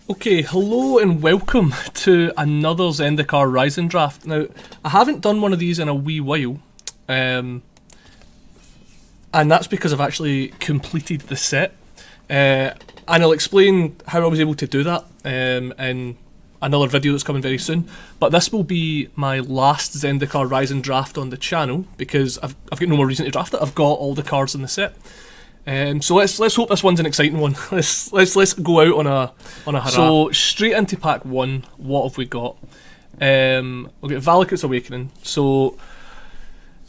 Okay, hello and welcome to another Zendikar Rising draft. Now, I haven't done one of these in a wee while, and that's because I've actually completed the set, and I'll explain how I was able to do that in another video that's coming very soon. But this will be my last Zendikar Rising draft on the channel because I've got no more reason to draft it. I've got all the cards in the set. So let's hope this one's an exciting one. Let's go out on a hurrah. So straight into pack 1, what have we got? We'll get Valakut's Awakening. So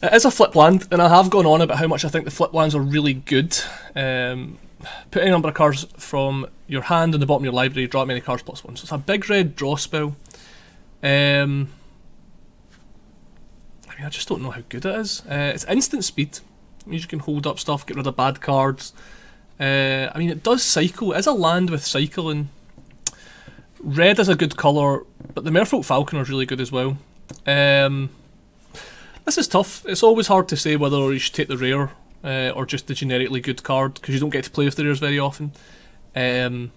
it is a flip land, and I have gone on about how much I think the flip lands are really good. Put any number of cards from your hand in the bottom of your library, draw many cards plus 1. So it's a big red draw spell. I mean, I just don't know how good it is. It's instant speed. Means you can hold up stuff, get rid of bad cards. I mean, it does cycle. It is a land with cycling. Red is a good colour, but the Merfolk Falconer is really good as well. This is tough. It's always hard to say whether you should take the rare or just the generically good card, because you don't get to play with the rares very often. I'm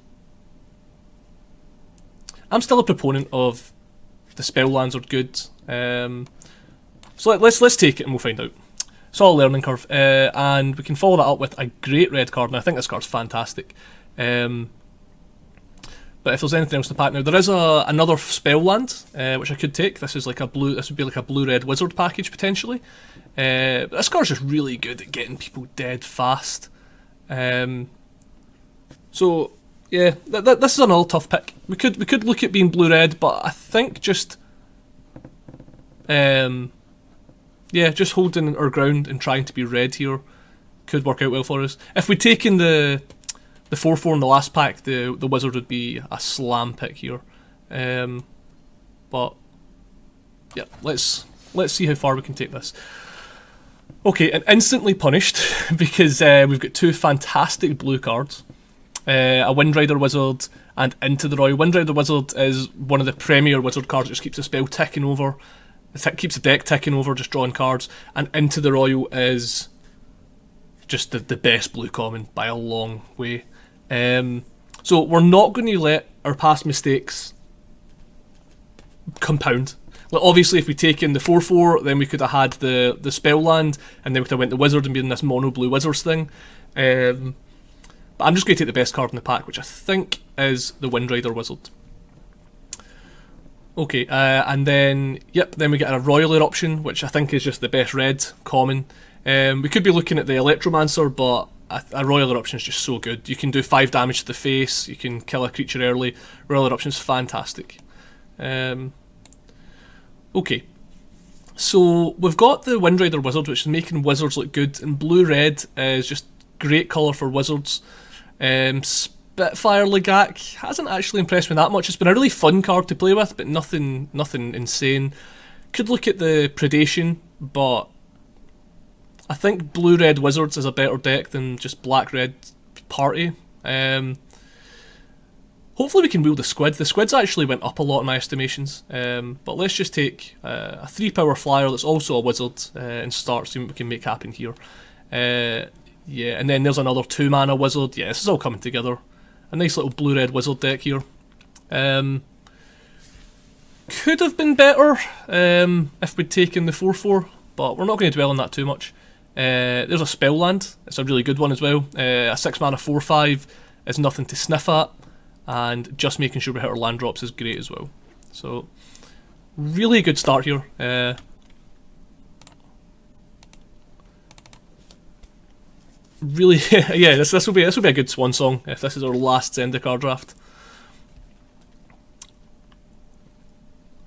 still a proponent of the spell lands are good. So let's take it and we'll find out. It's all a learning curve, and we can follow that up with a great red card, and I think this card's fantastic. But if there's anything else in the pack now, there is another spell land which I could take. This is like a blue. This would be like a blue-red wizard package potentially. But this card's just really good at getting people dead fast. So yeah, this is another tough pick. We could look at being blue-red, but I think just yeah, just holding our ground and trying to be red here could work out well for us. If we'd taken the 4/4 in the last pack, the wizard would be a slam pick here. But yeah, let's see how far we can take this. Okay, and instantly punished because we've got two fantastic blue cards. A Windrider Wizard and Into the Royal. Windrider Wizard is one of the premier wizard cards that just keeps the spell ticking over. It keeps the deck ticking over, just drawing cards. And Into the Royal is just the best blue common by a long way. So we're not going to let our past mistakes compound. Like, obviously, if we take in the 4/4, then we could have had the spell land, and then we could have went the wizard and been this mono blue wizards thing. But I'm just going to take the best card in the pack, which I think is the Windrider Wizard. Okay, and then we get a Royal Eruption, which I think is just the best red common. We could be looking at the Electromancer, but a Royal Eruption is just so good. You can do 5 damage to the face, you can kill a creature early. Royal Eruption is fantastic. Okay, so we've got the Windrider Wizard, which is making wizards look good, and blue-red is just great colour for wizards. Spitfire Legak hasn't actually impressed me that much. It's been a really fun card to play with, but nothing insane. Could look at the Predation, but I think blue-red wizards is a better deck than just black-red party. Hopefully we can wield the Squid. The Squids actually went up a lot in my estimations, but let's just take a 3-power flyer that's also a wizard and start seeing what we can make happen here. Yeah, and then there's another 2-mana wizard. Yeah, this is all coming together. A nice little blue-red wizard deck here. Could have been better if we'd taken the 4/4, but we're not going to dwell on that too much. There's a spell land. It's a really good one as well. A 6-mana 4/5 is nothing to sniff at, and just making sure we hit our land drops is great as well. So, really good start here. Really, yeah, this will be a good swan song if this is our last Zendikar draft.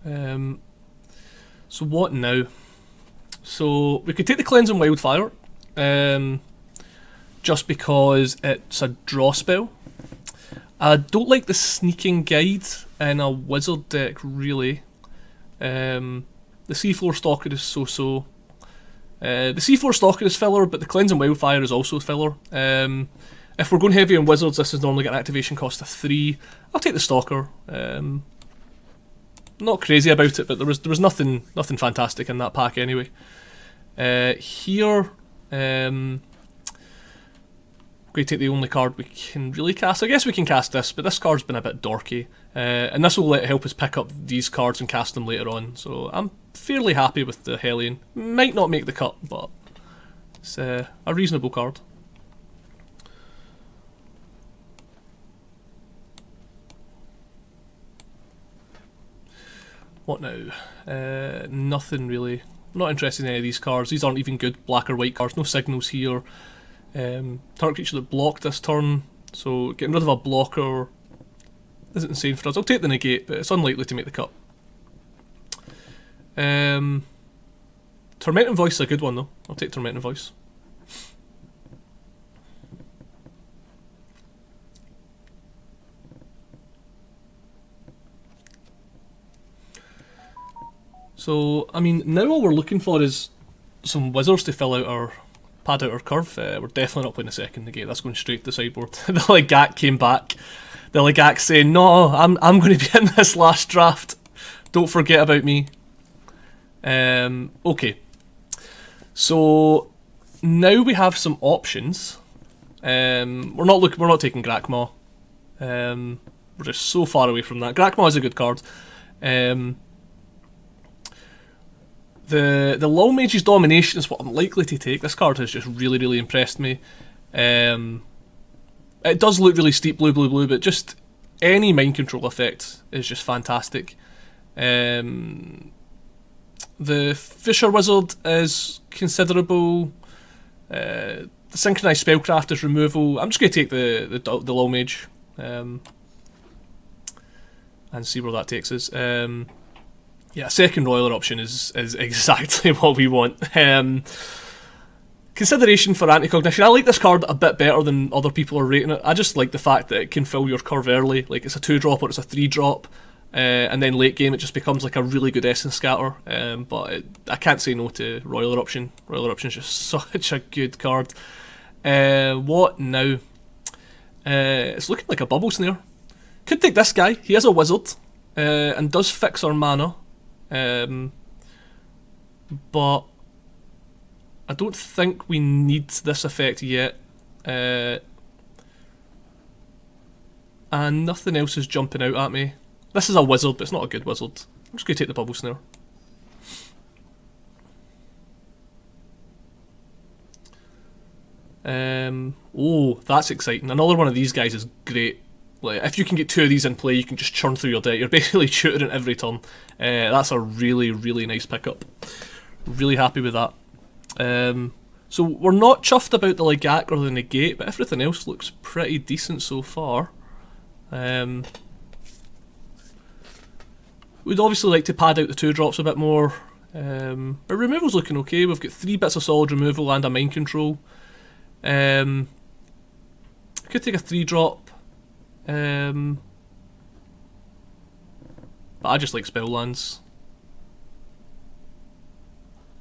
So what now? So we could take the Cleansing Wildfire, just because it's a draw spell. I don't like the Sneaking Guide in a wizard deck really. The Seafloor Stalker is so. The Seafloor Stalker is filler, but the Cleansing Wildfire is also filler. If we're going heavy on wizards, this is normally got an activation cost of 3. I'll take the Stalker. Not crazy about it, but there was nothing fantastic in that pack anyway. Here, going to take the only card we can really cast. I guess we can cast this, but this card's been a bit dorky. And this will help us pick up these cards and cast them later on. So I'm fairly happy with the Hellion. Might not make the cut, but it's a reasonable card. What now? Nothing really. I'm not interested in any of these cards. These aren't even good black or white cards. No signals here. Target creature that blocked this turn. So getting rid of a blocker isn't insane for us. I'll take the negate, but it's unlikely to make the cut. Tormenting Voice is a good one though. I'll take Tormenting Voice. So, I mean, now all we're looking for is some wizards to fill out our, pad out our curve. We're definitely not playing the second negate, that's going straight to the sideboard. The Legak came back. The Legak saying, no, I'm going to be in this last draft. Don't forget about me. Okay. So, now we have some options. We're not taking Grakmaw. We're just so far away from that. Grakmaw is a good card. The Lull Mage's Domination is what I'm likely to take. This card has just really, really impressed me. It does look really steep, blue, but just any mind control effect is just fantastic. The Fisher Wizard is considerable. The Synchronized Spellcraft is removal. I'm just going to take the Lull Mage and see where that takes us. Yeah, second Roiler option is exactly what we want. Consideration for Anti-Cognition. I like this card a bit better than other people are rating it. I just like the fact that it can fill your curve early. Like, it's a 2-drop or it's a 3-drop. And then late game it just becomes like a really good Essence Scatter. I can't say no to Roiler option. Roiler option is just such a good card. What now? It's looking like a Bubble Snare. Could take this guy. He is a wizard. And does fix our mana. But I don't think we need this effect yet. And nothing else is jumping out at me. This is a wizard, but it's not a good wizard. I'm just going to take the Bubble Snare. Oh, that's exciting. Another one of these guys is great. Like, if you can get 2 of these in play, you can just churn through your deck. You're basically shooting every turn. That's a really, really nice pickup. Really happy with that. So we're not chuffed about the Legak or the Negate, but everything else looks pretty decent so far. We'd obviously like to pad out the 2-drops a bit more. Our removal's looking okay. We've got 3 bits of solid removal and a mind control. Could take a 3-drop. But I just like spell lands.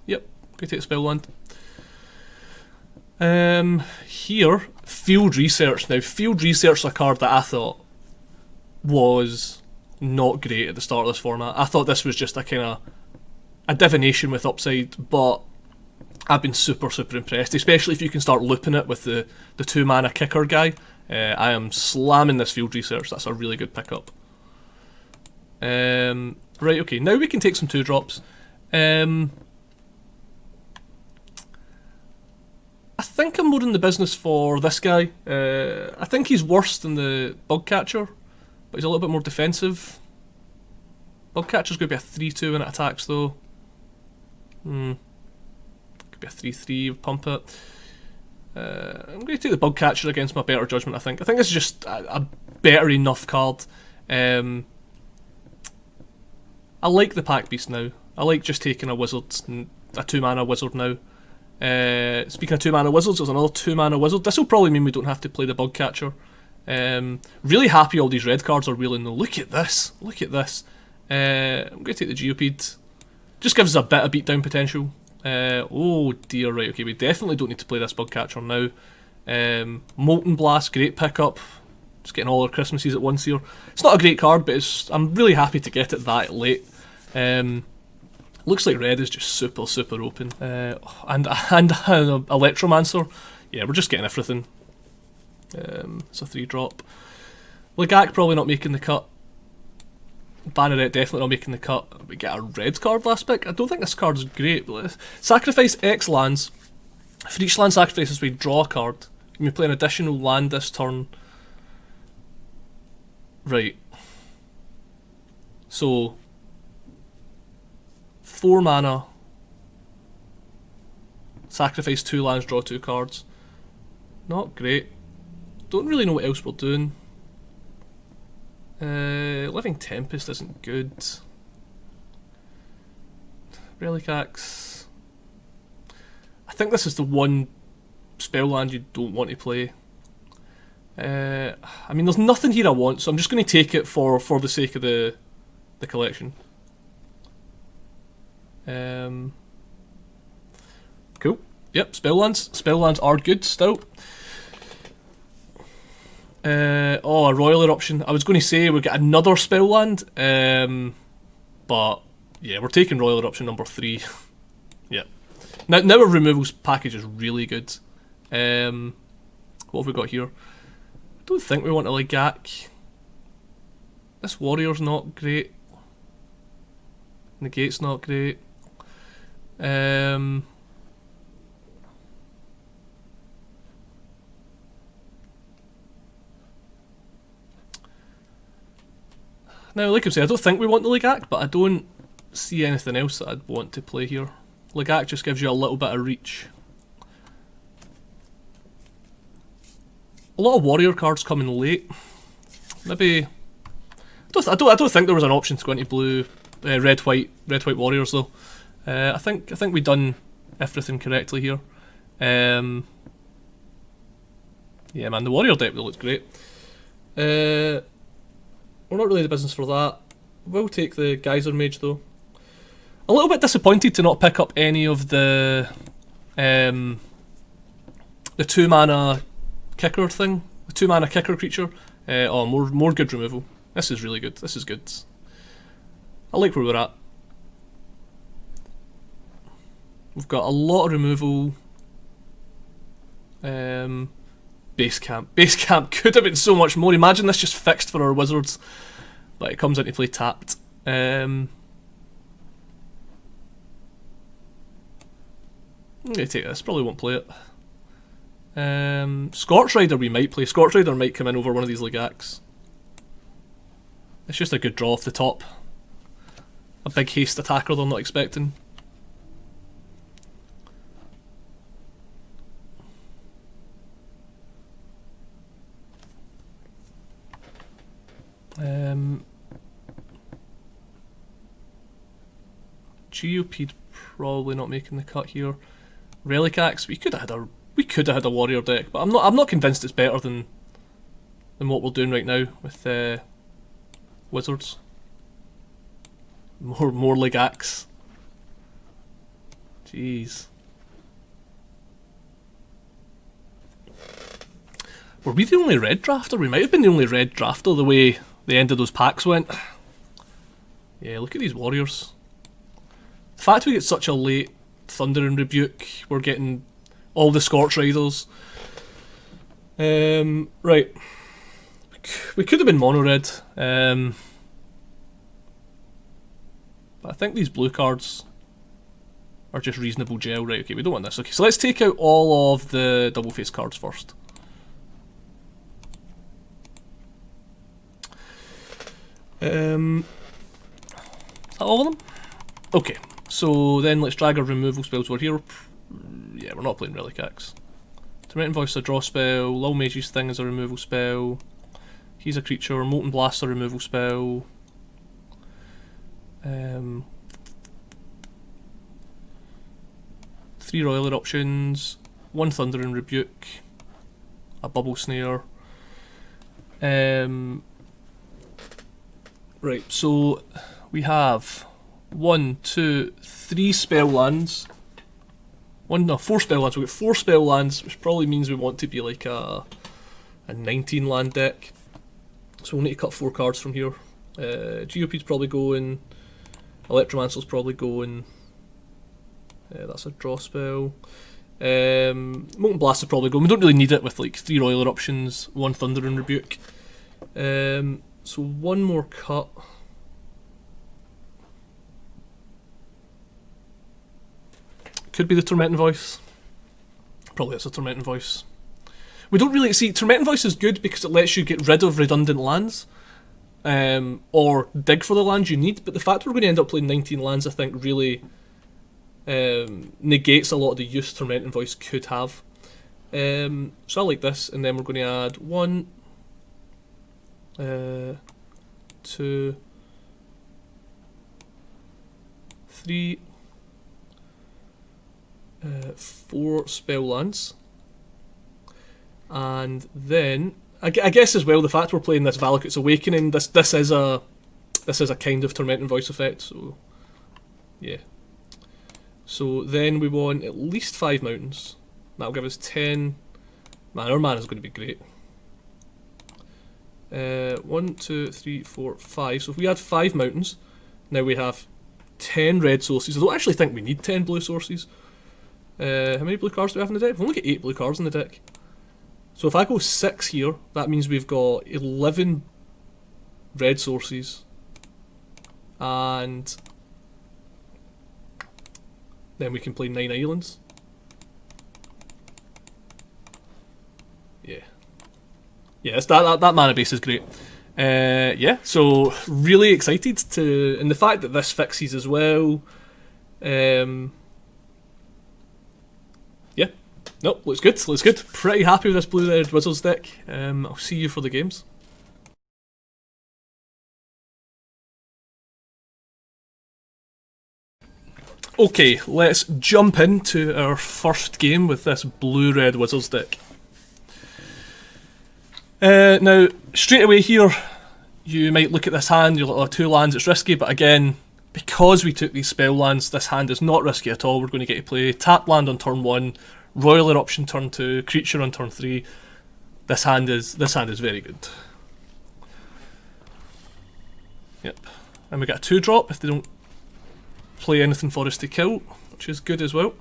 Yep, go take spell land. Here, Field Research. Now, Field Research is a card that I thought was not great at the start of this format. I thought this was just a kind of a divination with upside, but I've been super, super impressed, especially if you can start looping it with the 2-mana kicker guy. I am slamming this Field Research. That's a really good pickup. Right, okay, now we can take some 2-drops. I think I'm more in the business for this guy. I think he's worse than the Bugcatcher, but he's a little bit more defensive. Bugcatcher's going to be a 3-2 when it attacks, though. Could be a 3-3, pump it. I'm going to take the Bugcatcher against my better judgment, I think. I think it's just a better enough card. I like the Pack Beast now. I like just taking a wizard, a 2-mana wizard now. Speaking of 2-mana wizards, there's another 2-mana wizard. This will probably mean we don't have to play the Bugcatcher. Really happy all these red cards are wheeling though. Look at this. Look at this. I'm going to take the Geopede. Just gives us a bit of beatdown potential. Oh dear, right, okay, we definitely don't need to play this Bugcatcher now. Molten Blast, great pickup. Just getting all our Christmases at once here. It's not a great card, but I'm really happy to get it that late. Looks like red is just super, super open. And Electromancer. Yeah, we're just getting everything. It's a 3-drop. Legak probably not making the cut. Banneret definitely not making the cut. We get a red card last pick. I don't think this card's great. But sacrifice X lands. For each land sacrifices, we draw a card. You may play an additional land this turn. Right. So 4 mana. Sacrifice 2 lands, draw 2 cards. Not great. Don't really know what else we're doing. Living Tempest isn't good. Relic Axe. I think this is the one spell land you don't want to play. I mean, there's nothing here I want, so I'm just going to take it for the sake of the collection. Cool. Yep, spell lands. Spell lands are good still. Oh, a Royal Eruption. I was going to say we get another spell land, but yeah, we're taking Royal Eruption number 3. Yeah. Now our removals package is really good. What have we got here? I don't think we want a Legak. This Warrior's not great. Negate's not great. Now, like I say, I don't think we want the Legak, but I don't see anything else that I'd want to play here. Legak just gives you a little bit of reach. A lot of warrior cards coming late. Maybe I don't think there was an option to go into blue, red white warriors though. I think we done everything correctly here. Yeah, man, the warrior deck looks great. We're not really in the business for that. We'll take the Geyser Mage though. A little bit disappointed to not pick up any of the 2 mana kicker thing, the 2 mana kicker creature. Oh, more good removal. This is really good. This is good. I like where we're at. We've got a lot of removal. Base camp. Base camp could have been so much more. Imagine this just fixed for our wizards, but it comes into play tapped. I'm gonna take this. Probably won't play it. Scorch Rider we might play. Scorch Rider might come in over one of these Legaks. It's just a good draw off the top. A big haste attacker they're not expecting. GOP'd probably not making the cut here. Relic Axe, we could have had a warrior deck, but I'm not convinced it's better than what we're doing right now with wizards. More Legax. Jeez. Were we the only red drafter? We might have been the only red drafter the way the end of those packs went. Yeah, look at these warriors. The fact we get such a late Thunder and Rebuke, we're getting all the Scorch Riders. Right. We could have been mono red. But I think these blue cards are just reasonable gel. Right, okay, we don't want this. Okay, so let's take out all of the double face cards first. Is that all of them? Okay, so then let's drag our removal spells over here. Yeah, we're not playing Relic Axe. Tormenting Voice is a draw spell. Lull Mage's Thing is a removal spell. He's a creature. Molten Blast is a removal spell. 3 Royal Eruptions, 1 Thunder and Rebuke, a Bubble Snare. Right, so we have 1, 2, 3 spell lands. 4 spell lands. We've got 4 spell lands, which probably means we want to be like a 19 land deck. So we'll need to cut 4 cards from here. GOP's probably going. Electromancer's probably going. That's a draw spell. Molten Blast would probably go. We don't really need it with like 3 Royal Eruptions, 1 Thunder and Rebuke. So one more cut. Could be the Tormenting Voice. Probably it's a Tormenting Voice. We don't really see Tormenting Voice is good because it lets you get rid of redundant lands, or dig for the lands you need. But the fact we're going to end up playing 19 lands, I think, really negates a lot of the use Tormenting Voice could have. So I like this, and then we're going to add 1, 2, 3, 4 spell lands. And then I guess as well the fact we're playing this Valakut's Awakening, this is a kind of Tormenting Voice effect. So yeah. So then we want at least 5 mountains. That'll give us 10. Man, our mana is going to be great. 1, 2, 3, 4, 5. So if we add 5 mountains, now we have 10 red sources. I don't actually think we need 10 blue sources. How many blue cards do we have in the deck? We've only got 8 blue cards in the deck. So if I go 6 here, that means we've got 11 red sources. And then we can play 9 islands. Yeah. Yeah, that mana base is great. Yeah, so really excited to... And the fact that this fixes as well... yeah. No, looks good, looks good. Pretty happy with this blue-red Wizards deck. I'll see you for the games. Okay, let's jump into our first game with this blue-red Wizards deck. Now, straight away here, you might look at this hand, you're like, oh, 2 lands, it's risky, but again, because we took these spell lands, this hand is not risky at all. We're going to get to play tap land on turn 1, Royal Eruption turn 2, creature on turn 3. This hand is very good. Yep. And we get a 2-drop if they don't play anything for us to kill, which is good as well.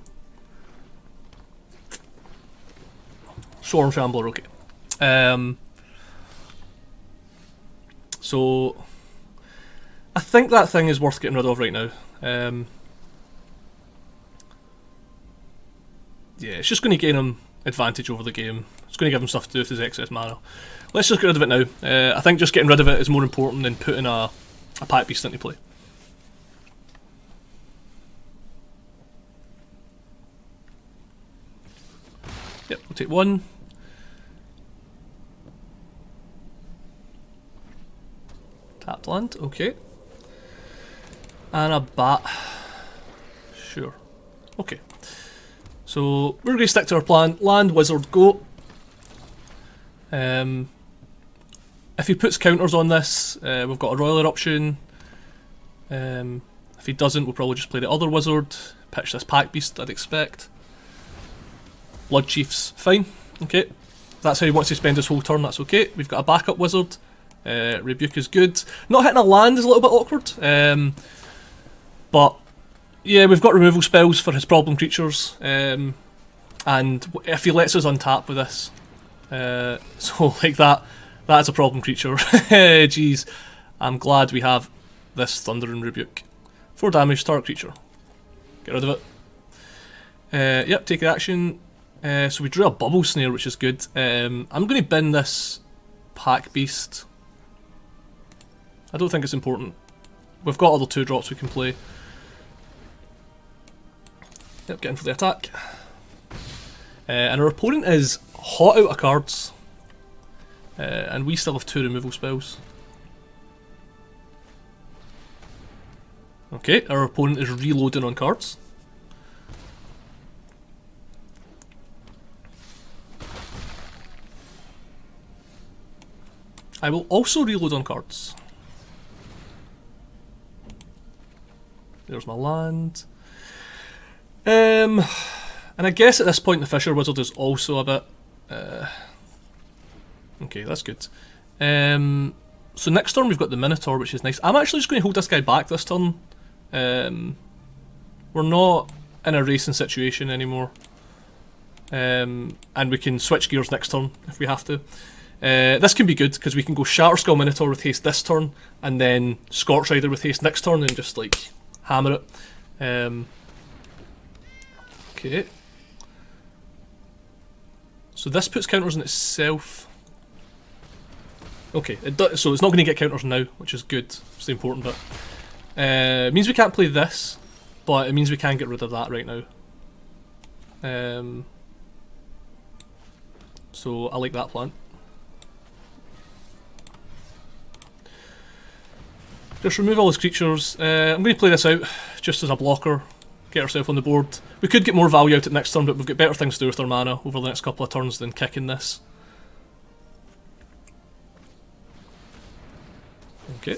Swarm Shambler, okay. So I think that thing is worth getting rid of right now. Yeah, it's just going to gain him advantage over the game. It's going to give him stuff to do with his excess mana. Let's just get rid of it now. I think just getting rid of it is more important than putting a Pack Beast into play. Yep, we'll take 1. Tapped land, okay. And a bat. Sure. Okay. So we're going to stick to our plan. Land, wizard, go. If he puts counters on this, we've got a Royal Eruption. If he doesn't, we'll probably just play the other wizard. Pitch this Pack Beast, I'd expect. Blood Chief's fine. Okay. If that's how he wants to spend his whole turn, that's okay. We've got a backup wizard. Rebuke is good. Not hitting a land is a little bit awkward. But yeah, we've got removal spells for his problem creatures, and if he lets us untap with this, so like that's a problem creature. Jeez, I'm glad we have this Thunder and Rebuke. 4 damage, target creature. Get rid of it. Yep, take the action. So we drew a Bubble Snare, which is good. I'm going to bin this Pack Beast. I don't think it's important. We've got other 2-drops we can play. Yep, getting for the attack. And our opponent is hot out of cards. And we still have 2 removal spells. Okay, our opponent is reloading on cards. I will also reload on cards. There's my land. And I guess at this point the Fisher Wizard is also a bit... okay, that's good. So next turn we've got the Minotaur, which is nice. I'm actually just going to hold this guy back this turn. We're not in a racing situation anymore. and we can switch gears next turn if we have to. This can be good because we can go Shatterskull Minotaur with haste this turn, and then Scorch Rider with haste next turn, and just like hammer it. Okay. So this puts counters on itself. Okay, so it's not going to get counters now, which is good. It's the important bit. It means we can't play this, but it means we can get rid of that right now. So I like that plan. Just remove all his creatures. I'm going to play this out just as a blocker. Get ourselves on the board. We could get more value out at next turn, but we've got better things to do with our mana over the next couple of turns than kicking this. Okay.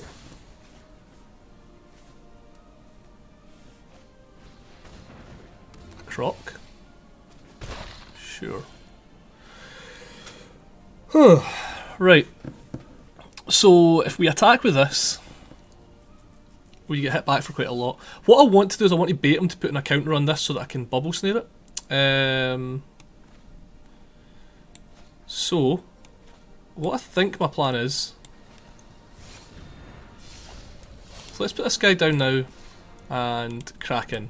Croc. Sure. Right. So if we attack with this, we get hit back for quite a lot. What I want to do is I want to bait him to put in a counter on this so that I can bubble snare it. So what I think my plan is, so let's put this guy down now and crack in.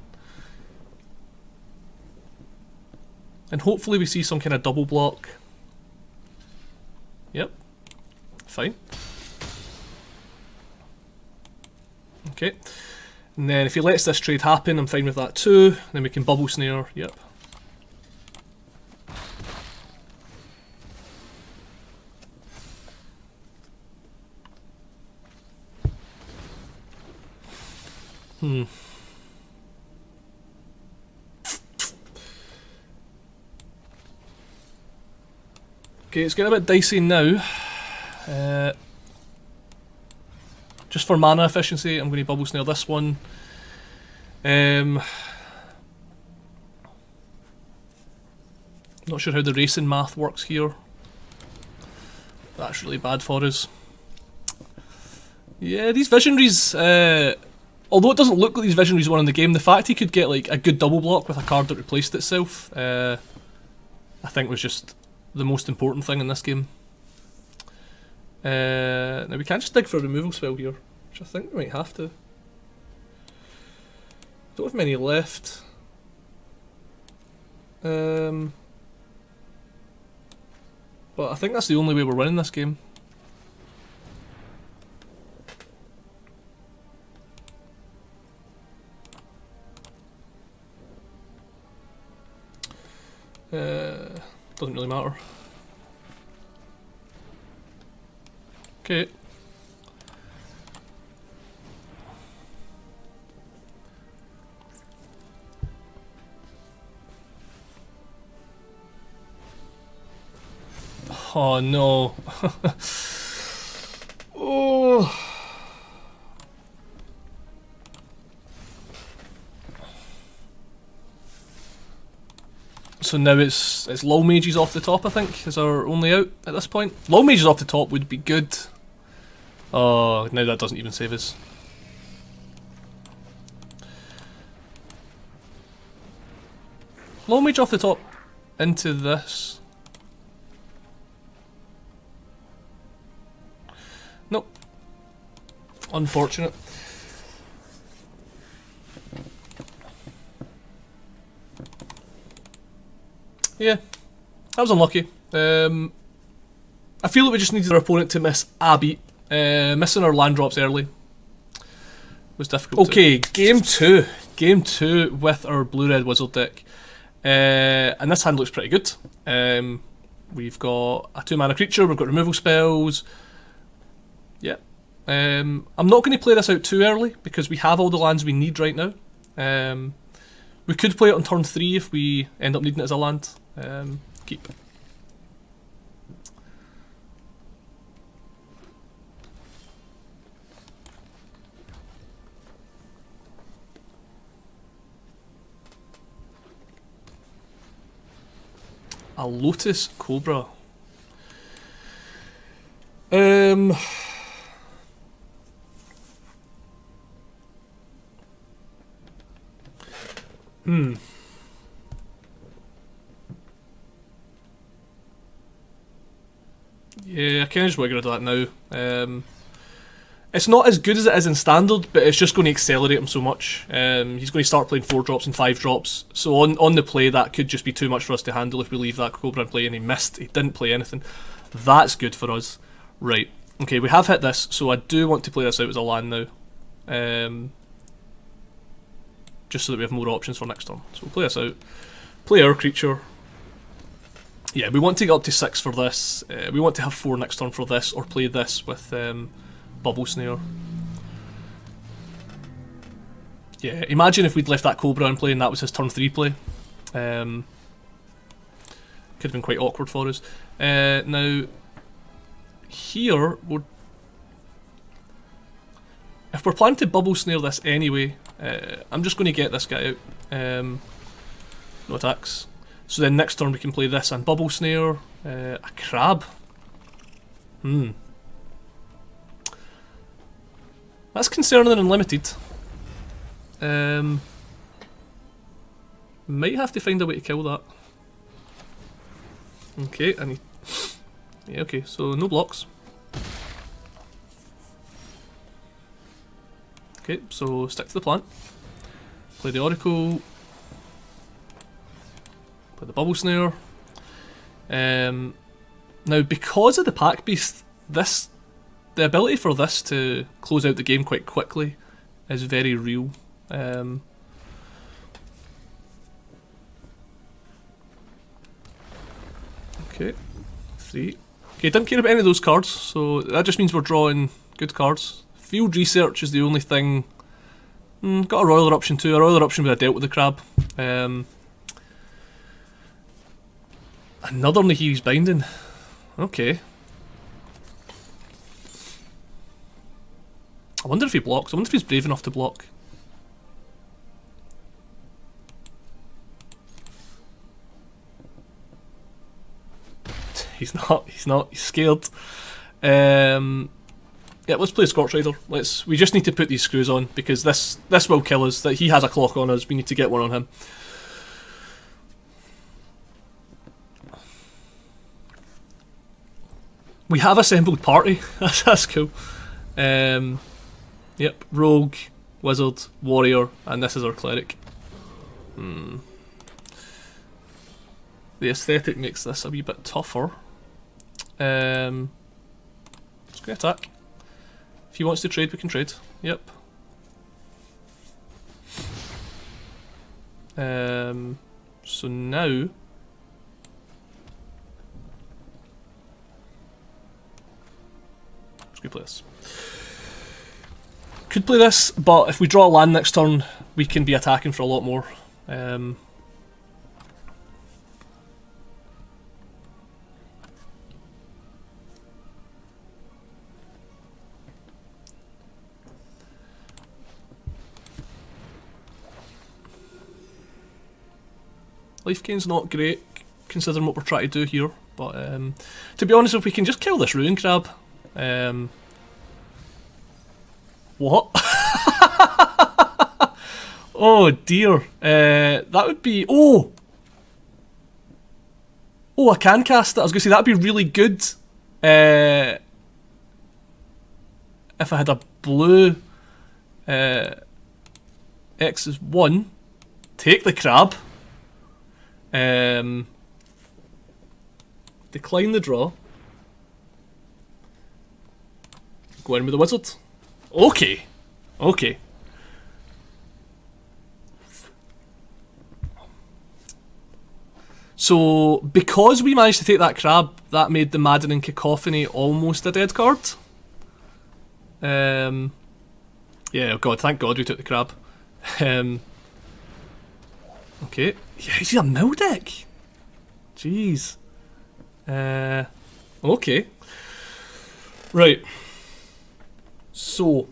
And hopefully we see some kind of double block. Yep. Fine. Okay. And then if he lets this trade happen, I'm fine with that too. Then we can bubble snare. Yep. Okay, it's getting a bit dicey now. Just for mana efficiency, I'm going to bubble snare this one. Not sure how the racing math works here. That's really bad for us. Yeah, these visionaries, although it doesn't look like these visionaries were in the game, the fact he could get like a good double block with a card that replaced itself, I think was just the most important thing in this game. Now we can't just dig for a removal spell here, which I think we might have to. Don't have many left. But I think that's the only way we're winning this game. Doesn't really matter. Okay. Oh no. Oh. So now it's Lull Mages off the top, I think, is our only out at this point. Lull Mages off the top would be good. Oh, now that doesn't even save us. Lull Mage off the top into this. Nope. Unfortunate. Yeah, that was unlucky. I feel like we just needed our opponent to miss a beat. Missing our land drops early was difficult. Okay, game two. Game two with our blue-red wizard deck. And this hand looks pretty good. We've got a 2-mana creature, we've got removal spells. Yeah. I'm not going to play this out too early because we have all the lands we need right now. We could play it on turn 3 if we end up needing it as a land. Keep. A Lotus Cobra. kind of just want to get rid of that now. It's not as good as it is in standard, but it's just going to accelerate him so much. He's going to start playing 4 drops and 5 drops, so on the play that could just be too much for us to handle if we leave that Cobra in play, and he didn't play anything. That's good for us. Right, okay, we have hit this, so I do want to play this out as a land now. Just so that we have more options for next turn. So we'll play this out. Play our creature. Yeah, we want to get up to 6 for this. We want to have 4 next turn for this, or play this with Bubble Snare. Yeah, imagine if we'd left that Cobra in play and that was his turn 3 play. Could have been quite awkward for us. Now, here, if we're planning to Bubble Snare this anyway, I'm just going to get this guy out. No attacks. So then next turn we can play this and Bubble Snare. A crab. That's concerning and limited. Might have to find a way to kill that. Okay, I need... Yeah, okay, so no blocks. Okay, so stick to the plant. Play the Oracle. Play the Bubble Snare. Now, because of the Pack Beast, the ability for this to close out the game quite quickly is very real. Okay, 3. Okay, didn't care about any of those cards, so that just means we're drawing good cards. Field Research is the only thing. Got a Royal Eruption too. A Royal Eruption would have dealt with the crab. Another Nahiri's Binding. Okay. I wonder if he blocks. I wonder if he's brave enough to block. He's not. He's scared. Yeah, let's play Scorch Rider. We just need to put these screws on because this will kill us. That he has a clock on us. We need to get one on him. We have assembled party. That's cool. Yep, Rogue, Wizard, Warrior, and this is our Cleric. The aesthetic makes this a wee bit tougher. Let's go attack. If he wants to trade, we can trade. Yep. So now... Let's go play this. Could play this, but if we draw a land next turn, we can be attacking for a lot more. Life gain's not great, considering what we're trying to do here, but to be honest, if we can just kill this Ruin Crab... What? Oh dear. That would be... Oh! Oh, I can cast it. I was going to say, that'd be really good. If I had a blue... X is 1. Take the crab. Decline the draw. Go in with the Wizard. Okay. Okay. So, because we managed to take that crab, that made the Maddening Cacophony almost a dead card. Yeah, oh god, thank god we took the crab. Okay. Yeah, he's a mill deck. Jeez. Okay. Right. So.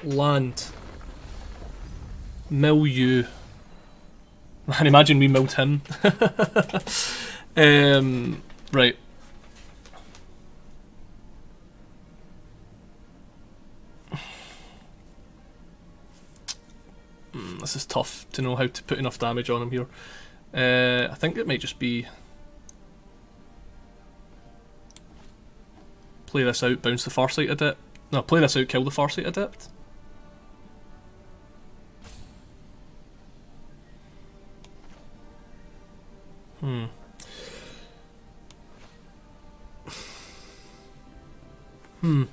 Land. Mill you. Man, imagine we milled him. Right. This is tough to know how to put enough damage on him here. I think it might just be play this out, bounce the Farsight Adept. No, play this out, kill the Farsight Adept.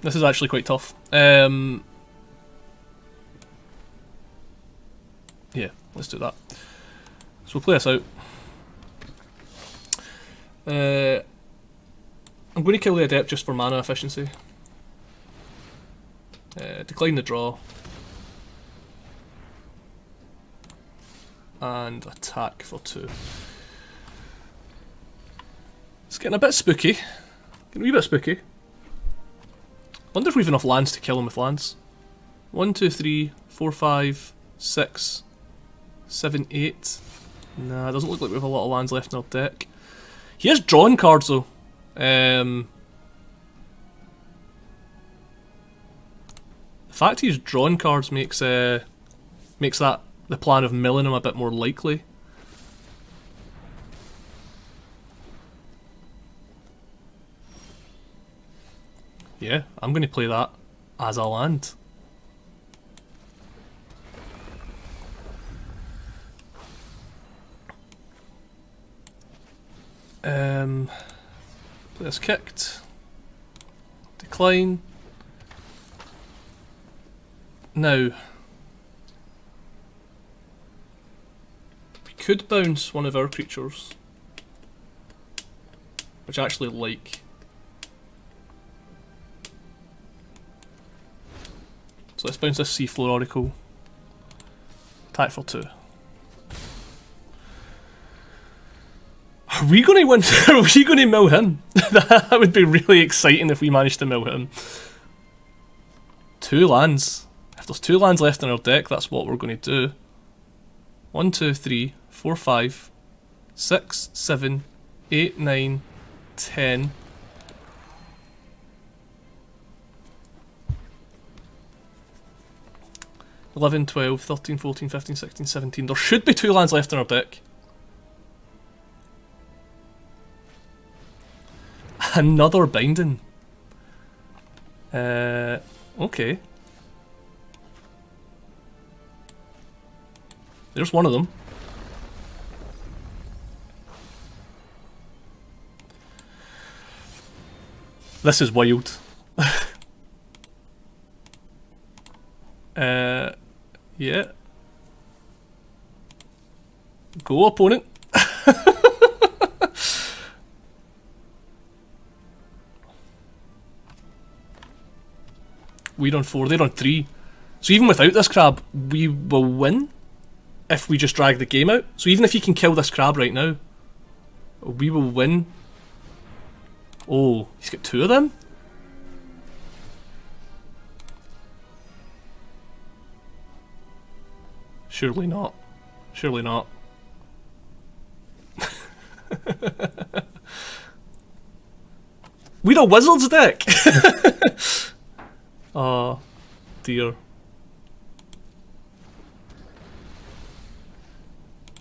This is actually quite tough. Yeah, let's do that. So we'll play this out. I'm going to kill the Adept just for mana efficiency. Decline the draw. And attack for 2. It's getting a bit spooky. Getting a wee bit spooky. Wonder if we've enough lands to kill him with lands. 1, 2, 3, 4, 5, 6, 7, 8. Nah, it doesn't look like we have a lot of lands left in our deck. He has drawn cards though. The fact he's drawn cards makes that the plan of milling him a bit more likely. Yeah, I'm going to play that as a land. Play this kicked. Decline. Now, we could bounce one of our creatures, which I actually like. So let's bounce this Seafloor Oracle. Attack for 2. Are we going to win? Are we going to mill him? That would be really exciting if we managed to mill him. 2 lands. If there's 2 lands left in our deck, that's what we're going to do. 1, 2, 3, 4, 5, 6, 7, 8, 9, 10. 11, 12, 13, 14, 15, 16, 17. There should be 2 lands left in our deck. Another binding. Okay. There's one of them. This is wild. Yeah. Go, opponent. We're on 4, they're on 3. So even without this crab, we will win if we just drag the game out. So even if you can kill this crab right now, we will win. Oh, he's got 2 of them? Surely not. Surely not. We're a Wizards deck! Oh, dear.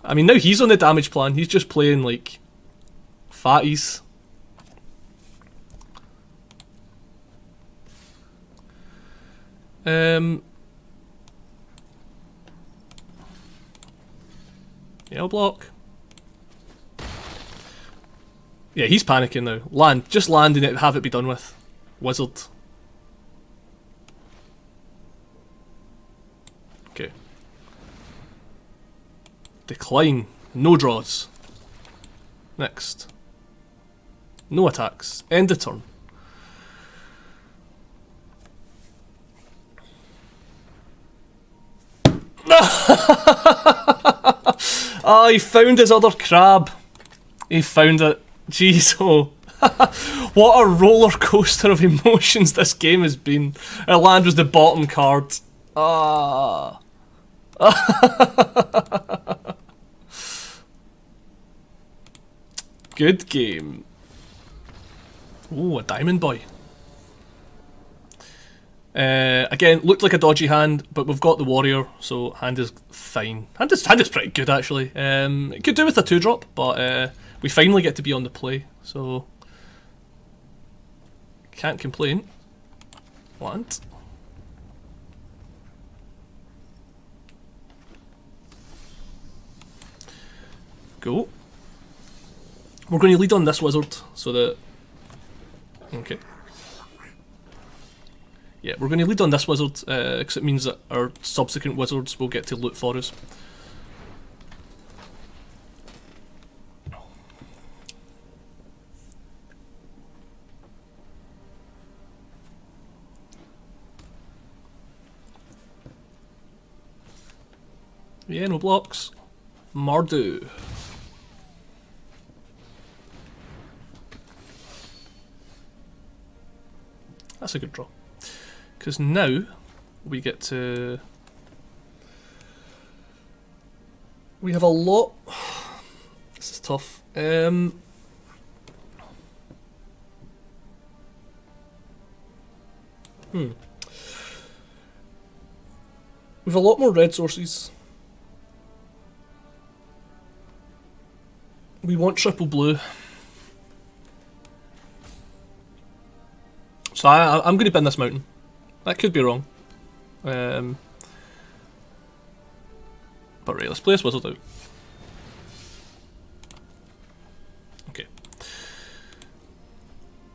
I mean, now he's on the damage plan. He's just playing, like, fatties. Yeah, I'll block. Yeah, he's panicking now. Land. Just land and have it be done with. Wizard. Okay. Decline. No draws. Next. No attacks. End of turn. Oh, he found his other crab. He found it. Jeez, oh. What a roller coaster of emotions this game has been. Our land was the bottom card. Ah. Good game. Oh, a diamond boy. Again, looked like a dodgy hand, but we've got the warrior, so hand is fine. Hand is pretty good, actually. It could do with a 2-drop, but we finally get to be on the play, so can't complain. Land. Go. We're going to lead on this wizard, so that... Okay. Yeah, we're going to lead on this wizard, because it means that our subsequent wizards will get to loot for us. Yeah, no blocks. Mardu. That's a good draw. Because now we get to... We have a lot... This is tough. We've a lot more red sources. We want triple blue. So I'm going to bin this mountain. That could be wrong. But right, let's play this wizard out. Okay.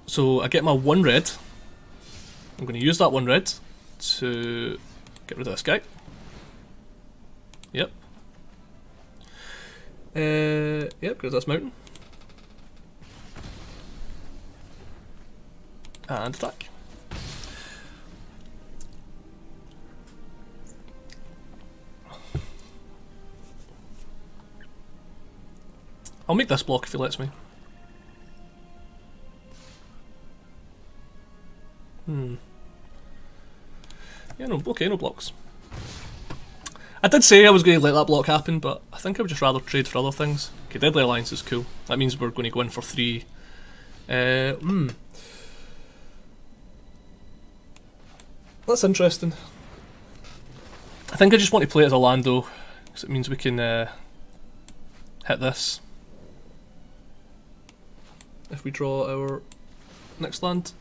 So I get my 1 red. I'm going to use that 1 red to get rid of this guy. Yep. Yep, because that's mountain. And attack. I'll make this block if he lets me. Yeah, no, okay, no blocks. I did say I was going to let that block happen, but I think I would just rather trade for other things. Okay, Deadly Alliance is cool. That means we're going to go in for 3. That's interesting. I think I just want to play it as a land though, because it means we can hit this if we draw our next land.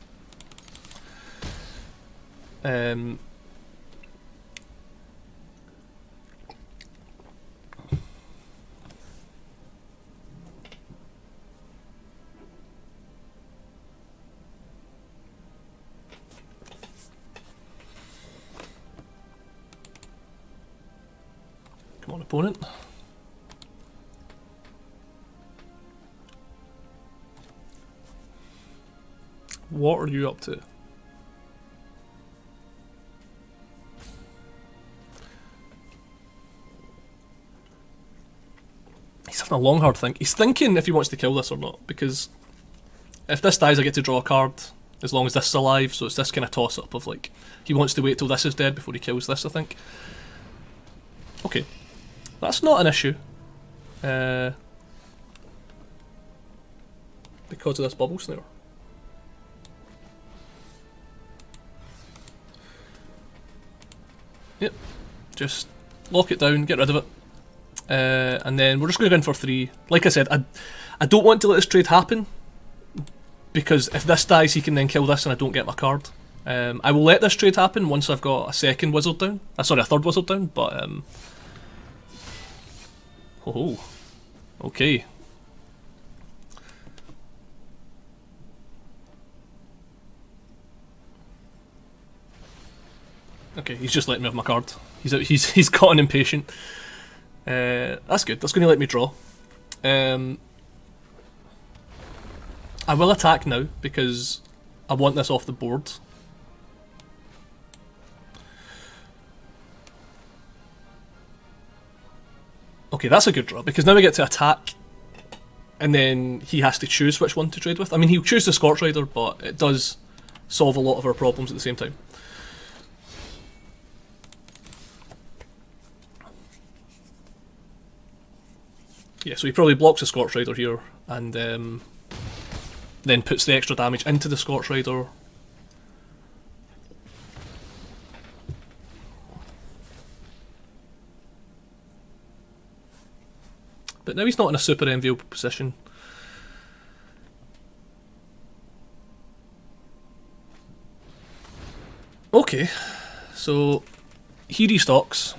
Come on, opponent. What are you up to? He's having a long hard think. He's thinking if he wants to kill this or not, because if this dies I get to draw a card as long as this is alive, so it's this kind of toss up of like, he wants to wait till this is dead before he kills this, I think. Okay. That's not an issue. Because of this bubble snare. Yep. Just lock it down, get rid of it. And then we're just going to go in for 3. Like I said, I don't want to let this trade happen, because if this dies he can then kill this and I don't get my card. I will let this trade happen once I've got a second wizard down. Sorry, a third wizard down, but... Oh, okay. Okay, he's just letting me have my card. He's gotten impatient. That's good. That's going to let me draw. I will attack now because I want this off the board. Okay, that's a good draw, because now we get to attack, and then he has to choose which one to trade with. I mean, he'll choose the Scorch Rider, but it does solve a lot of our problems at the same time. Yeah, so he probably blocks the Scorch Rider here, and then puts the extra damage into the Scorch Rider. But now he's not in a super enviable position. Okay, so he restocks,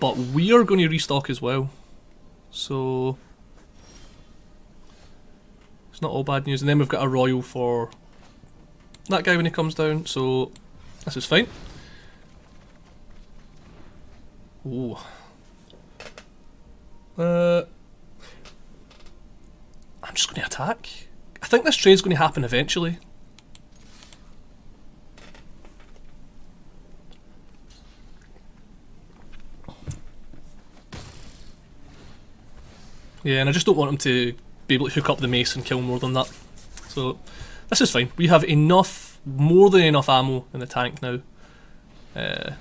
but we are going to restock as well. So it's not all bad news. And then we've got a royal for that guy when he comes down, so this is fine. Ooh. I'm just going to attack. I think this trade's going to happen eventually. Yeah, and I just don't want him to be able to hook up the mace and kill more than that. So this is fine. We have enough, more than enough ammo in the tank now. So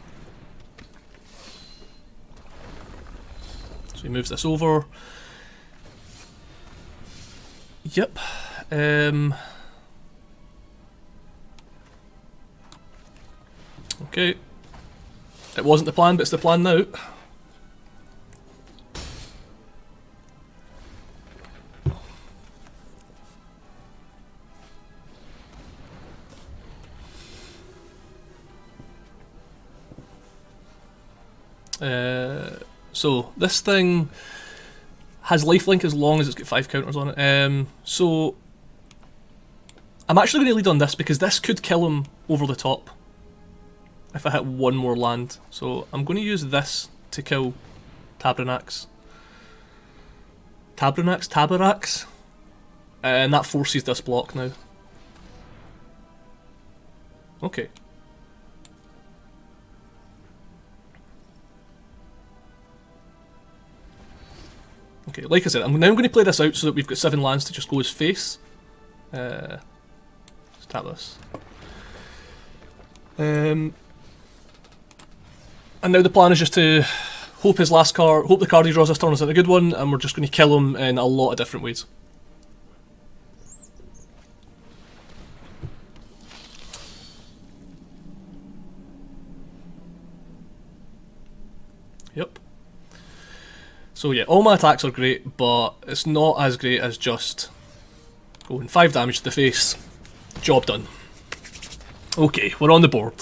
he moves this over. Yep. Okay. It wasn't the plan, but it's the plan now. So this thing has lifelink as long as it's got 5 counters on it. So I'm actually going to lead on this because this could kill him over the top if I hit one more land. So I'm going to use this to kill Tabernax. Tabernax? And that forces this block now. Okay. Okay, like I said, I'm now going to play this out so that we've got 7 lands to just go as face. Let's tap this. And now the plan is just to hope his last card, hope the card he draws this turn is a good one, and we're just going to kill him in a lot of different ways. Yep. So yeah, all my attacks are great, but it's not as great as just going 5 damage to the face. Job done. Okay, we're on the board.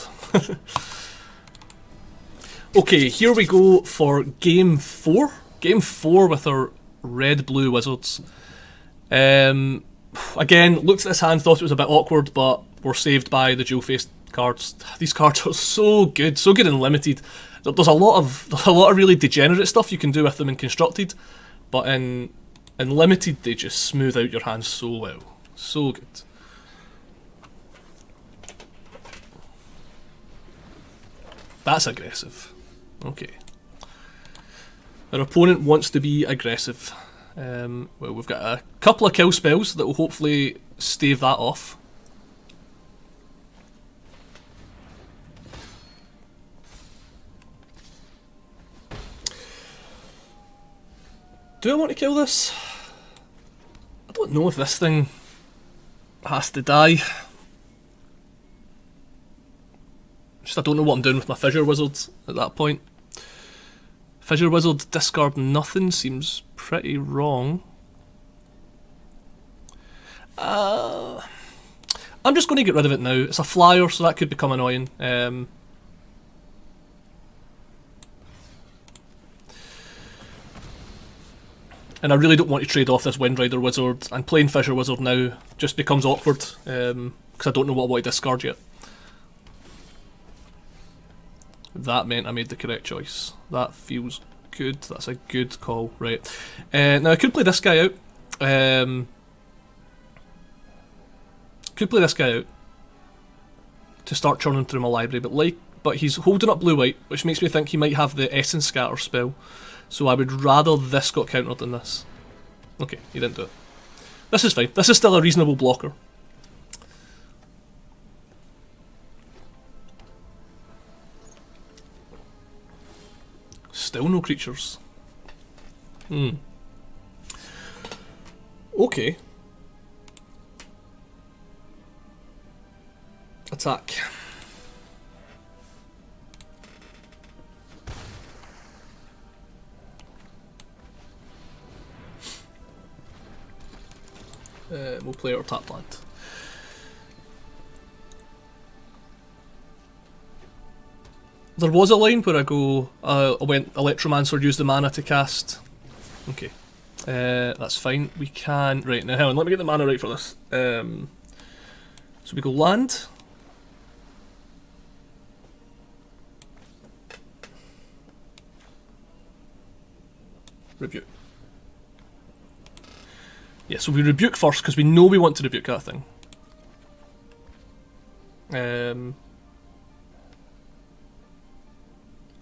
Okay, here we go for game 4. Game 4 with our red-blue wizards. Again, looked at this hand, thought it was a bit awkward, but we're saved by the dual-faced cards. These cards are so good in limited. There's a lot of really degenerate stuff you can do with them in constructed, but in limited they just smooth out your hands so well, so good. That's aggressive. Okay. Our opponent wants to be aggressive. Well, we've got a couple of kill spells that will hopefully stave that off. Do I want to kill this? I don't know if this thing has to die. Just I don't know what I'm doing with my Fissure Wizard at that point. Fissure Wizard discard nothing seems pretty wrong. I'm just going to get rid of it now. It's a flyer, so that could become annoying. And I really don't want to trade off this Windrider Wizard, and playing Fissure Wizard now just becomes awkward, because I don't know what I want to discard yet. That meant I made the correct choice. That feels good. That's a good call. Right. Now I could play this guy out. Could play this guy out to start churning through my library, but he's holding up blue-white, which makes me think he might have the Essence Scatter spell. So I would rather this got countered than this. Okay, he didn't do it. This is fine. This is still a reasonable blocker. Still no creatures. Okay. Attack. We'll play our tap land. There was a line where I went Electromancer, used the mana to cast. Okay, that's fine. We can, right, now hang on, let me get the mana right for this. So we go land. Rebuke. Yeah, so we rebuke first because we know we want to rebuke that thing. And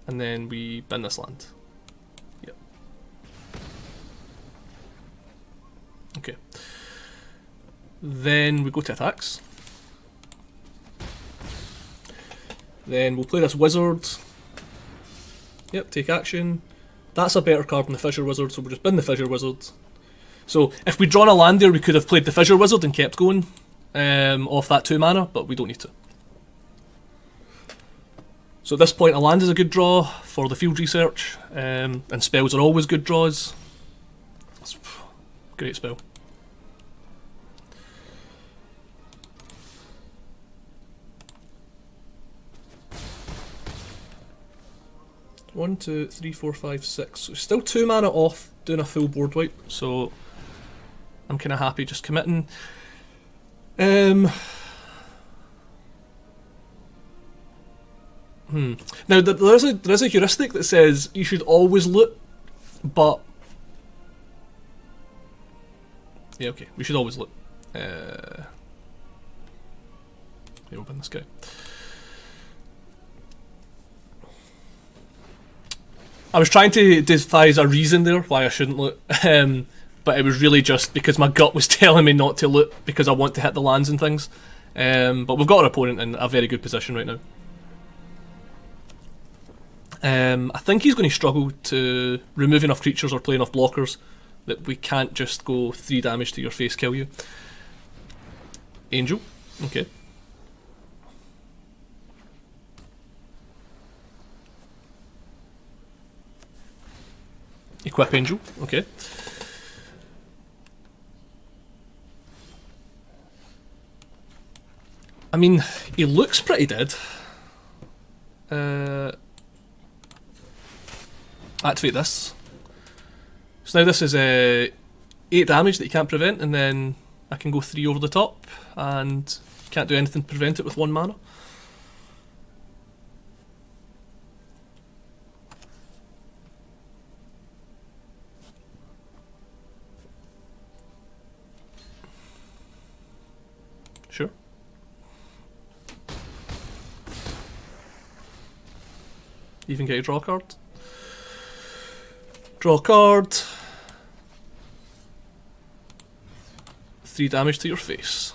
then we bin this land. Yep. Okay. Then we go to attacks. Then we'll play this wizard. Yep, take action. That's a better card than the Fissure Wizard, so we'll just bin the Fissure Wizard. So if we'd drawn a land there, we could have played the Fissure Wizard and kept going off that 2 mana, but we don't need to. So at this point, a land is a good draw for the field research, and spells are always good draws. It's a great spell. One, two, three, four, five, six. So still 2 mana off doing a full board wipe, so I'm kind of happy just committing. Now there is a heuristic that says you should always loot, but yeah, okay, we should always loot. Here, open this guy. I was trying to devise a reason there why I shouldn't loot, but it was really just because my gut was telling me not to loot because I want to hit the lands and things. But we've got our opponent in a very good position right now. I think he's going to struggle to remove enough creatures or play enough blockers that we can't just go 3 damage to your face, kill you. Angel, okay. Equip Angel, okay. I mean, he looks pretty dead. Activate this. So now this is 8 damage that you can't prevent, and then I can go 3 over the top, and you can't do anything to prevent it with 1 mana. Sure. Even get a draw card. Draw a card. 3 damage to your face.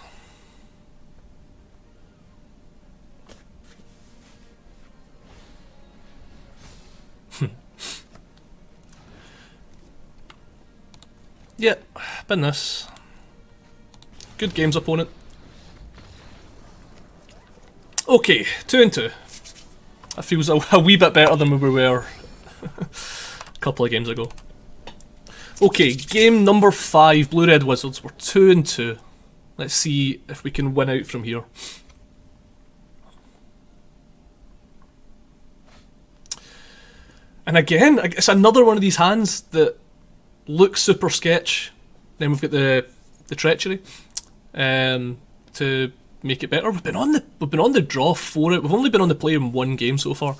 Yeah, bin this. Good games, opponent. Okay, 2 and 2. That feels a wee bit better than we were a couple of games ago. Okay, game number 5, Blue-Red Wizards. We're 2 and 2. Let's see if we can win out from here. And again, it's another one of these hands that looks super sketch. Then we've got the treachery to make it better. We've been on the draw for it. We've only been on the play in 1 game so far.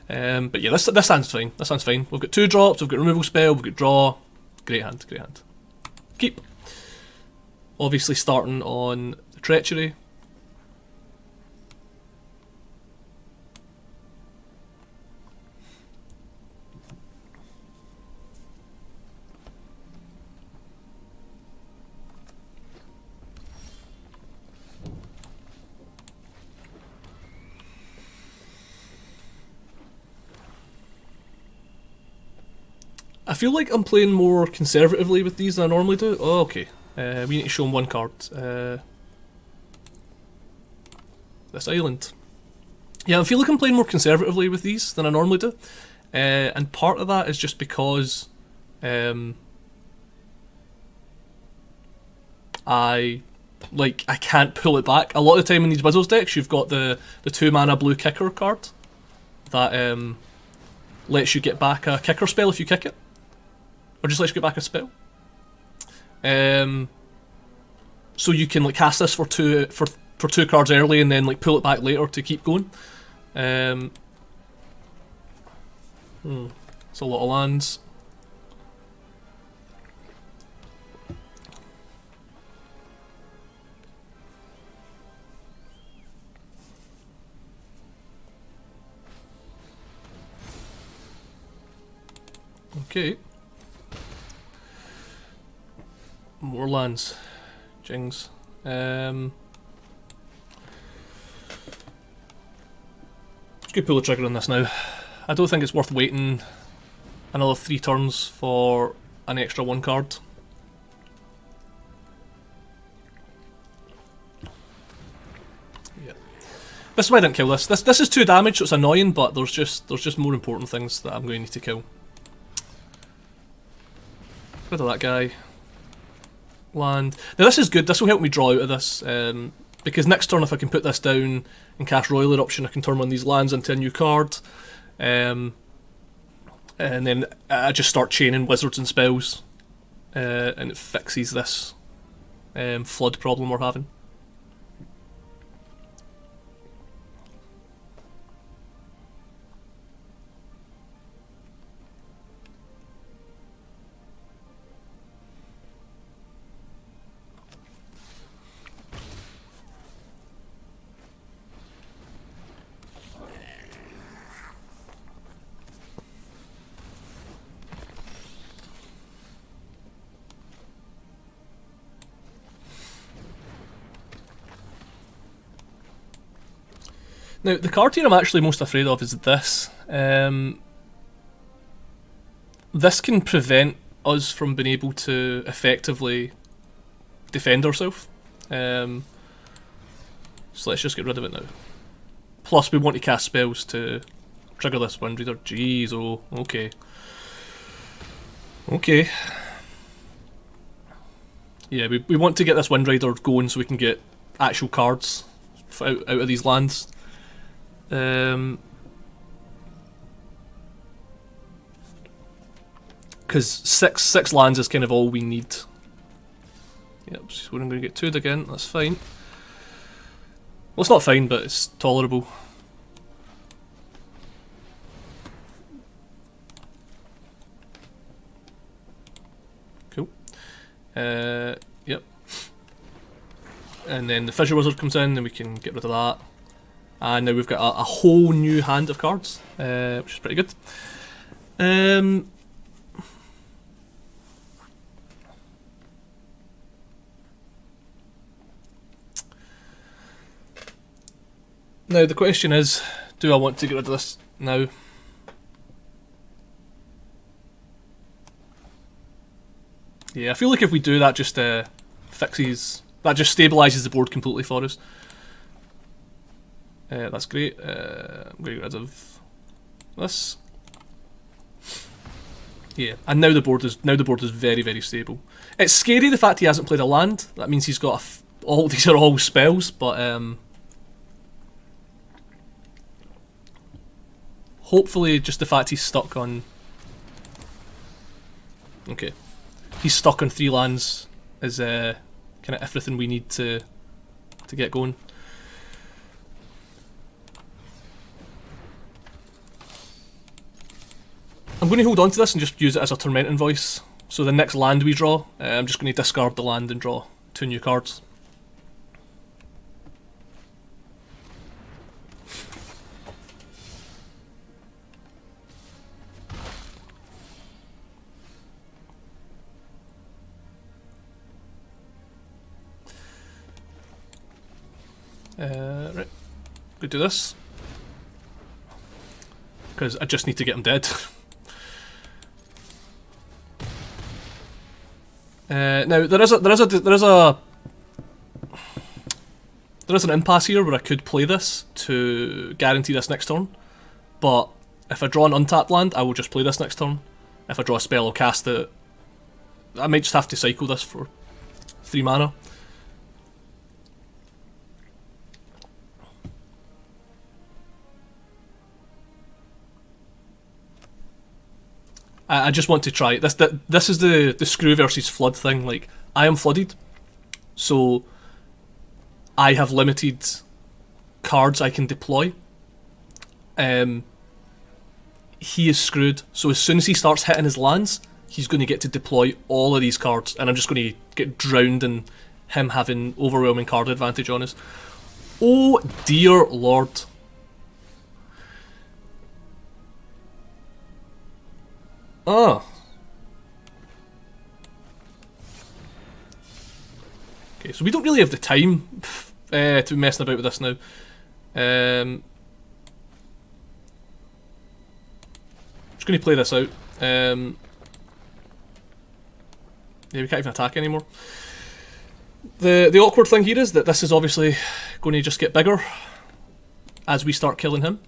But yeah, this hand's fine. This hand's fine. We've got 2 drops. We've got removal spell. We've got draw. Great hand. Great hand. Keep. Obviously starting on the treachery. I feel like I'm playing more conservatively with these than I normally do. Oh, okay. We need to show him 1 card. This island. Yeah, I feel like I'm playing more conservatively with these than I normally do. And part of that is just because I can't pull it back. A lot of the time in these Wizards decks, you've got the 2 mana blue kicker card that lets you get back a kicker spell if you kick it, or just lets you get back a spell. So you can like cast this for two cards early and then like pull it back later to keep going. It's a lot of lands. Okay. More lands. Jings. Just gonna pull the trigger on this now. I don't think it's worth waiting another 3 turns for an extra 1 card. Yeah. This is why I didn't kill this. This is 2 damage, so it's annoying, but there's just more important things that I'm going to need to kill. Rid of that guy. Land. Now this is good, this will help me draw out of this, because next turn if I can put this down and cast Royal Eruption, I can turn one of these lands into a new card, and then I just start chaining wizards and spells, and it fixes this flood problem we're having. Now, the card here I'm actually most afraid of is this. This can prevent us from being able to effectively defend ourselves. So let's just get rid of it now. Plus, we want to cast spells to trigger this Wind Reader. Jeez, oh, okay. Okay. Yeah, we want to get this Wind Rider going so we can get actual cards out of these lands. Because six lands is kind of all we need. Yep, so we're going to get 2'd again, that's fine. Well, it's not fine, but it's tolerable. Cool. Yep. And then the Fissure Wizard comes in, and we can get rid of that. And now we've got a whole new hand of cards, which is pretty good. Now the question is, do I want to get rid of this now? Yeah, I feel like if we do that, just fixes, that just stabilises the board completely for us. That's great. I'm going to get rid of this. Yeah, and now the board is very, very stable. It's scary the fact he hasn't played a land. That means he's got all these are all spells, but hopefully just the fact he's stuck on. Okay, he's stuck on 3 lands is kind of everything we need to get going. I'm going to hold on to this and just use it as a Tormenting Voice. So the next land we draw, I'm just going to discard the land and draw 2 new cards. Right, go do this. Because I just need to get him dead. Now there is an impasse here where I could play this to guarantee this next turn, but if I draw an untapped land, I will just play this next turn. If I draw a spell, I'll cast it. I might just have to cycle this for 3 mana. I just want to try it. This is the screw versus flood thing. Like, I am flooded, so I have limited cards I can deploy. He is screwed, so as soon as he starts hitting his lands, he's going to get to deploy all of these cards, and I'm just going to get drowned in him having overwhelming card advantage on us. Oh dear lord. Ah. Okay, so we don't really have the time to be messing about with this now. Just going to play this out. Yeah, we can't even attack anymore. The awkward thing here is that this is obviously going to just get bigger as we start killing him.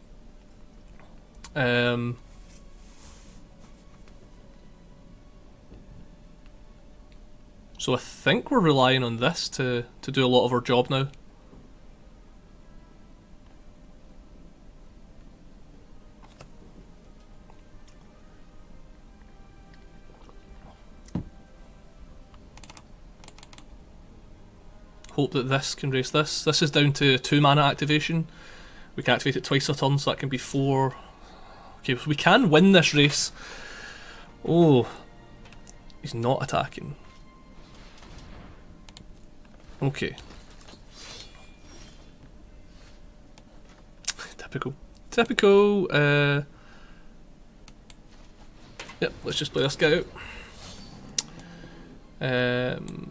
So I think we're relying on this to do a lot of our job now. Hope that this can race this. This is down to 2 mana activation. We can activate it twice a turn, so that can be 4. Okay, so we can win this race. Oh, he's not attacking. Okay. Typical. Typical. Yep, let's just play this guy out.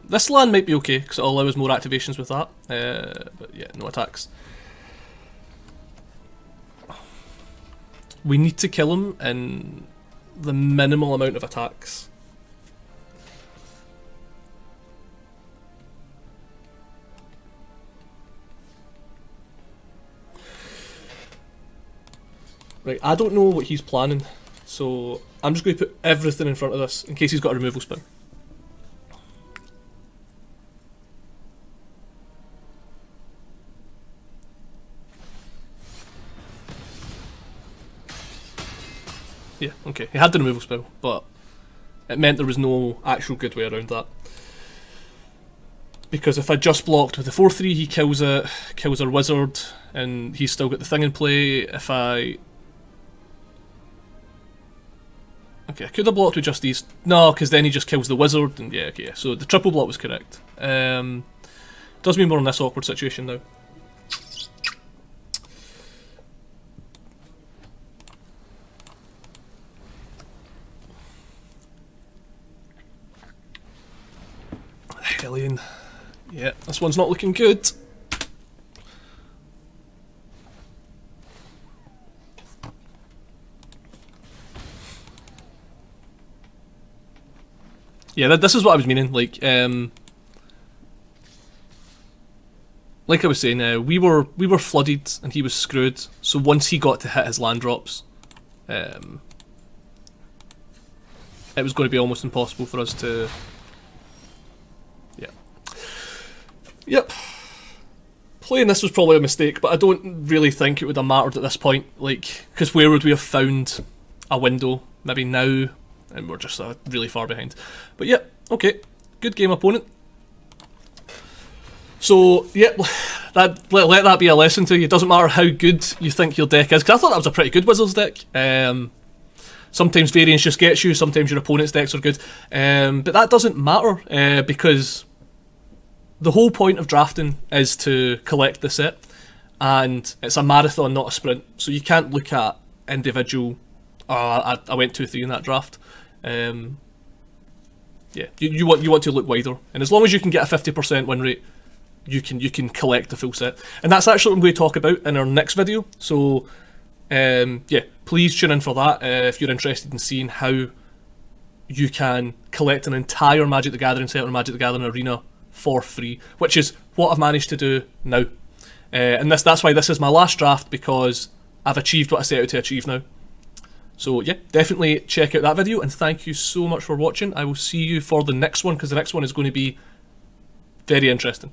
This land might be okay because it'll allow us more activations with that, but yeah, no attacks. We need to kill him in the minimal amount of attacks. Right, I don't know what he's planning, so I'm just going to put everything in front of this in case he's got a removal spell. Yeah, okay. He had the removal spell, but it meant there was no actual good way around that. Because if I just blocked with the 4-3, he kills our wizard, and he's still got the thing in play. If I... Okay, I could have blocked with just these. No, because then he just kills the wizard, and yeah, okay, so the triple block was correct. Does mean we're in this awkward situation now. Hellion. Yeah, this one's not looking good. Yeah, this is what I was meaning. Like I was saying, we were flooded and he was screwed. So once he got to hit his land drops, it was going to be almost impossible for us to. Yeah. Yep. Playing this was probably a mistake, but I don't really think it would have mattered at this point. Like, because where would we have found a window? Maybe now. And we're just really far behind. But yeah, okay. Good game, opponent. So, yeah, let that be a lesson to you. It doesn't matter how good you think your deck is. Because I thought that was a pretty good Wizards deck. Sometimes variance just gets you. Sometimes your opponent's decks are good. But that doesn't matter. Because the whole point of drafting is to collect the set. And it's a marathon, not a sprint. So you can't look at individual... I went 2-3 in that draft. Yeah, you want to look wider, and as long as you can get a 50% win rate, you can collect the full set, and that's actually what I'm going to talk about in our next video. So, yeah, please tune in for that if you're interested in seeing how you can collect an entire Magic the Gathering set or Magic the Gathering Arena for free, which is what I've managed to do now. And that's why this is my last draft, because I've achieved what I set out to achieve now. So yeah, definitely check out that video, and thank you so much for watching. I will see you for the next one, because the next one is going to be very interesting.